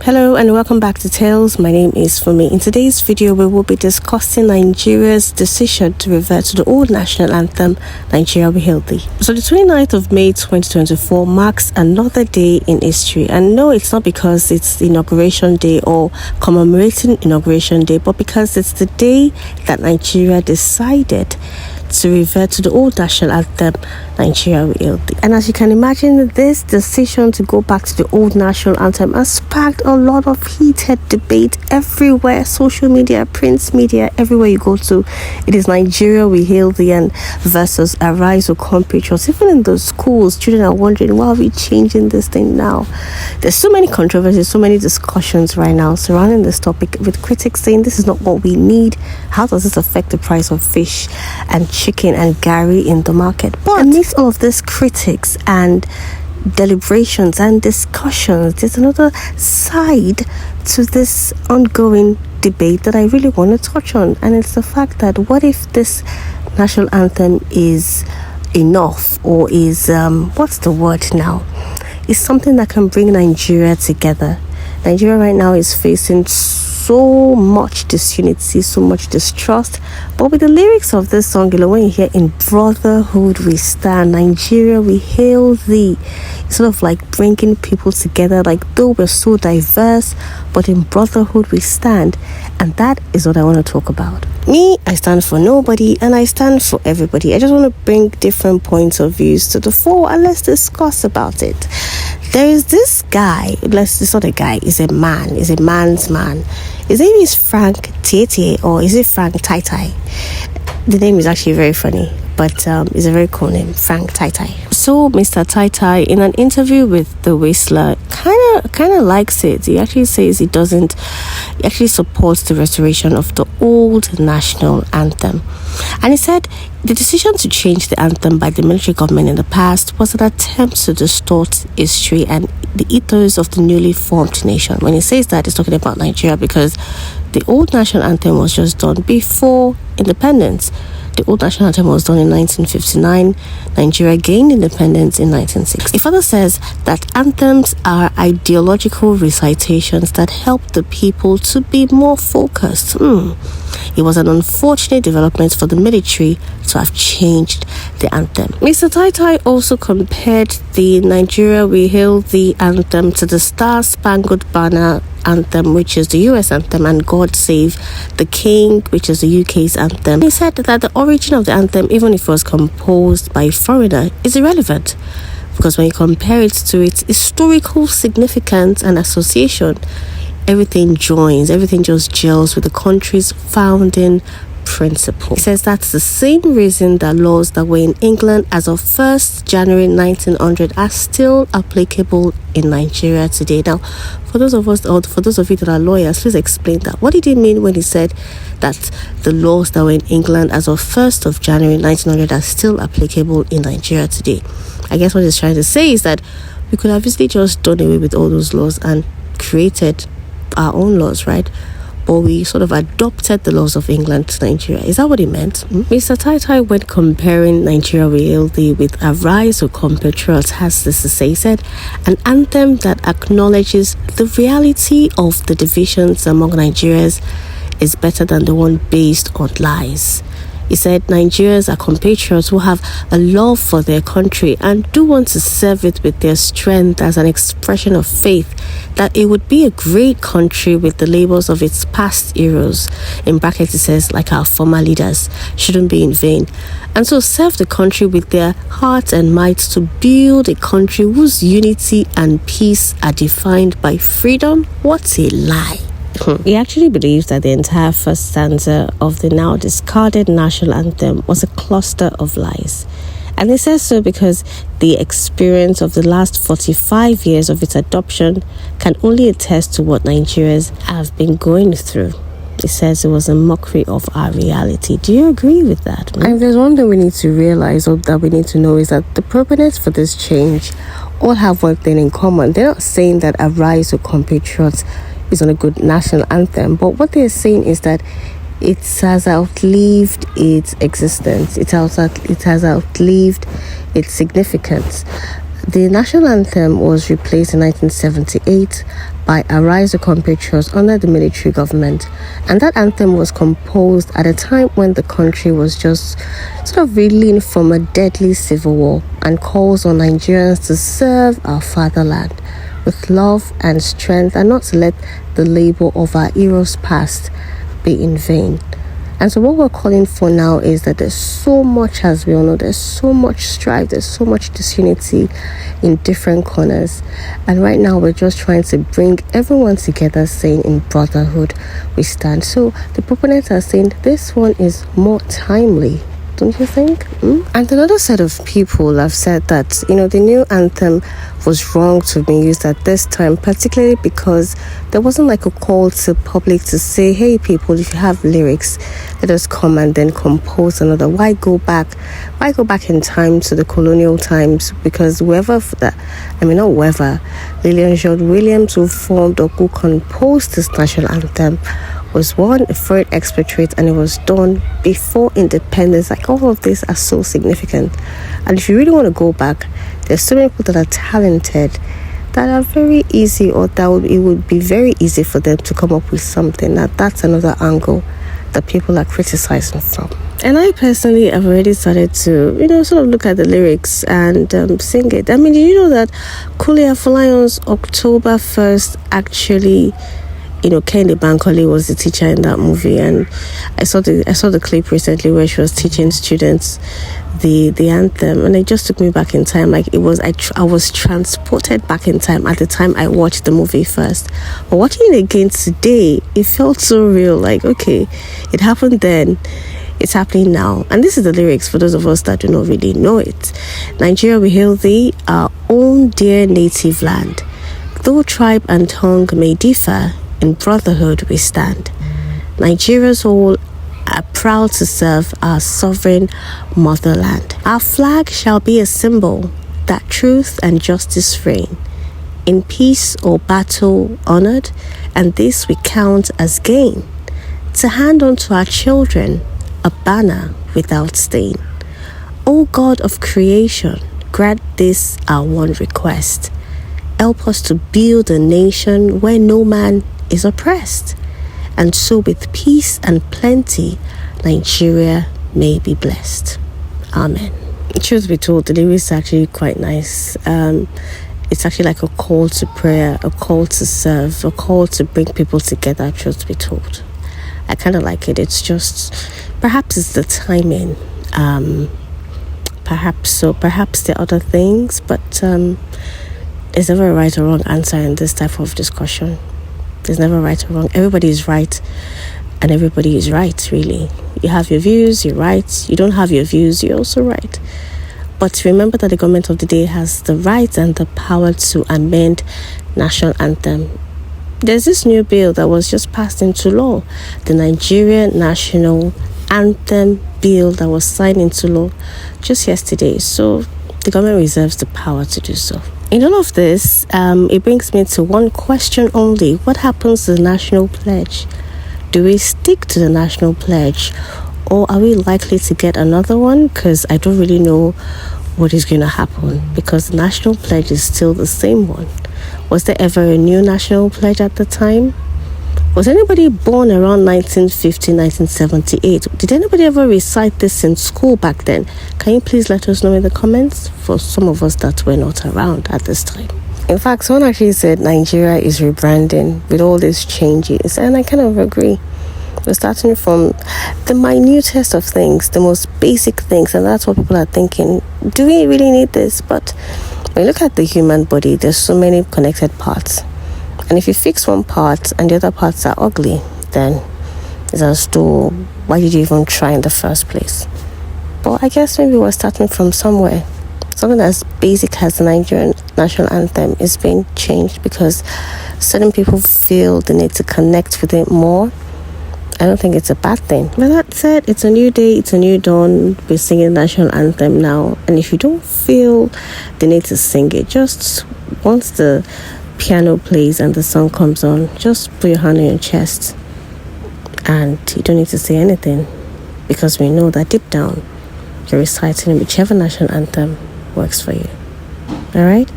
Hello and welcome back to Tales. My name is Fumi. In today's video, we will be discussing Nigeria's decision to revert to the old national anthem, Nigeria We Hail Thee. So the 29th of May 2024 marks another day in history. And no, it's not because it's the inauguration day or commemorating inauguration day, but because it's the day that Nigeria decided to revert to the old national anthem, Nigeria We Hail Thee. And as you can imagine, this decision to go back to the old national anthem has sparked a lot of heated debate everywhere, social media, print media, everywhere you go to. It is Nigeria We Hail Thee and versus Arise, O compatriots. Even in the schools, children are wondering, why are we changing this thing now? There's so many controversies, so many discussions right now surrounding this topic, with critics saying this is not what we need. How does this affect the price of fish and chicken and gari in the market? But amidst all of these critics and deliberations and discussions, there's another side to this ongoing debate that I really want to touch on, and it's the fact that what if this national anthem is enough, or is what's the word now, is something that can bring Nigeria together. Nigeria right now is facing so much disunity, so much distrust. But with the lyrics of this song, when you hear "In brotherhood we stand, Nigeria we hail thee," it's sort of like bringing people together, like though we're so diverse, but in brotherhood we stand. And that is what I want to talk about. Me, I stand for nobody and I stand for everybody. I just want to bring different points of views to the fore and let's discuss about it. There is this guy, it's not a guy, he's a man, he's a man's man. His name is Frank Tietie, or is it Frank Tai Tai? The name is actually very funny, but it's a very cool name, Frank Tai Tai. So Mr. Tai Tai, in an interview with The Whistler, kind of likes it. He actually says he actually supports the restoration of the old national anthem. And he said the decision to change the anthem by the military government in the past was an attempt to distort history and the ethos of the newly formed nation. When he says that, he's talking about Nigeria, because the old national anthem was just done before independence. The old national anthem was done in 1959. Nigeria gained independence in 1960. He further says that anthems are ideological recitations that help the people to be more focused. It was an unfortunate development for the military to have changed the anthem. Mr. Tai Tai also compared the Nigeria We Hail Thee anthem to the Star Spangled Banner anthem, which is the US anthem, and God Save the King, which is the UK's anthem. He said that the origin of the anthem, even if it was composed by a foreigner, is irrelevant, because when you compare it to its historical significance and association, everything joins, everything just gels with the country's founding principle. He says that's the same reason that laws that were in England as of 1st January 1900 are still applicable in Nigeria today. Now, for those of us, or for those of you that are lawyers, please explain that. What did he mean when he said that the laws that were in England as of 1st of January 1900 are still applicable in Nigeria today? I guess what he's trying to say is that we could have easily just done away with all those laws and created our own laws, right? But we sort of adopted the laws of England to Nigeria. Is that what he meant? Mr. Tai Tai, when comparing Nigeria We Hail Thee with Arise, O compatriots, has this to say. He said, an anthem that acknowledges the reality of the divisions among Nigerians is better than the one based on lies. He said Nigerians are compatriots who have a love for their country and do want to serve it with their strength as an expression of faith that it would be a great country with the labels of its past heroes, in brackets it says like our former leaders, shouldn't be in vain, and so serve the country with their heart and might to build a country whose unity and peace are defined by freedom. What a lie. He actually believes that the entire first stanza of the now discarded national anthem was a cluster of lies. And he says so because the experience of the last 45 years of its adoption can only attest to what Nigerians have been going through. He says it was a mockery of our reality. Do you agree with that? And there's one thing we need to realize, or that we need to know, is that the proponents for this change all have one thing in common. They're not saying that Arise, O compatriots is on a good national anthem, but what they're saying is that it has outlived its existence. It has outlived its significance. The national anthem was replaced in 1978 by Arise the Compatriots under the military government, and that anthem was composed at a time when the country was just sort of reeling from a deadly civil war and calls on Nigerians to serve our fatherland with love and strength and not to let the labor of our heroes past be in vain. And so what we're calling for now is that there's so much, as we all know, there's so much strife, there's so much disunity in different corners. And right now we're just trying to bring everyone together, saying in brotherhood we stand. So the proponents are saying this one is more timely, don't you think? And another set of people have said that, the new anthem was wrong to be used at this time, particularly because there wasn't like a call to public to say, hey people, if you have lyrics, let us come and then compose another. Why go back in time to the colonial times? Because Lillian George Williams, who formed or who composed this national anthem, was a foreign expatriate, and it was done before independence. Like, all of these are so significant. And if you really want to go back, there's so many people that are talented that are very easy, or it would be very easy for them to come up with something. Now that's another angle that people are criticizing from. And I personally have already started to, sort of look at the lyrics and sing it. I mean, did you know that Kule Afolahyan's October 1st actually, Kehinde Bankole was the teacher in that movie, and I saw the clip recently where she was teaching students the anthem, and it just took me back in time. Like, I was transported back in time at the time I watched the movie first. But watching it again today, it felt so real. Like, okay, it happened then, it's happening now. And this is the lyrics for those of us that do not really know it. Nigeria, we hail thee, our own dear native land. Though tribe and tongue may differ, in brotherhood we stand. Nigeria's all are proud to serve our sovereign motherland. Our flag shall be a symbol that truth and justice reign. In peace or battle honored, and this we count as gain. To hand on to our children a banner without stain. O God of creation, grant this our one request. Help us to build a nation where no man is oppressed, and so with peace and plenty Nigeria may be blessed. Amen. Truth be told, the lyrics are actually quite nice. It's actually like a call to prayer, a call to serve, a call to bring people together, truth be told. I kind of like it. It's just, perhaps it's the timing, perhaps there are other things, but there's never a right or wrong answer in this type of discussion. There's never right or wrong. Everybody is right, and everybody is right, really. You have your views, you're right. You don't have your views, you're also right. But remember that the government of the day has the right and the power to amend national anthem. There's this new bill that was just passed into law, the Nigerian National Anthem Bill, that was signed into law just yesterday. So the government reserves the power to do so. In all of this, it brings me to one question only. What happens to the national pledge? Do we stick to the national pledge, or are we likely to get another one? Because I don't really know what is going to happen, because the national pledge is still the same one. Was there ever a new national pledge at the time? Was anybody born around 1950, 1978? Did anybody ever recite this in school back then? Can you please let us know in the comments for some of us that were not around at this time? In fact, someone actually said Nigeria is rebranding with all these changes, and I kind of agree. We're starting from the minutest of things, the most basic things, and that's what people are thinking. Do we really need this? But when you look at the human body, there's so many connected parts. And if you fix one part and the other parts are ugly, then it's as though, why did you even try in the first place? But I guess maybe we're starting from somewhere. Something as basic as the Nigerian national anthem is being changed because certain people feel the need to connect with it more. I don't think it's a bad thing. But that said, it's a new day, it's a new dawn. We're singing the national anthem now. And if you don't feel the need to sing it, just once the piano plays and the song comes on, just put your hand on your chest and you don't need to say anything, because we know that deep down you're reciting whichever national anthem works for you. All right.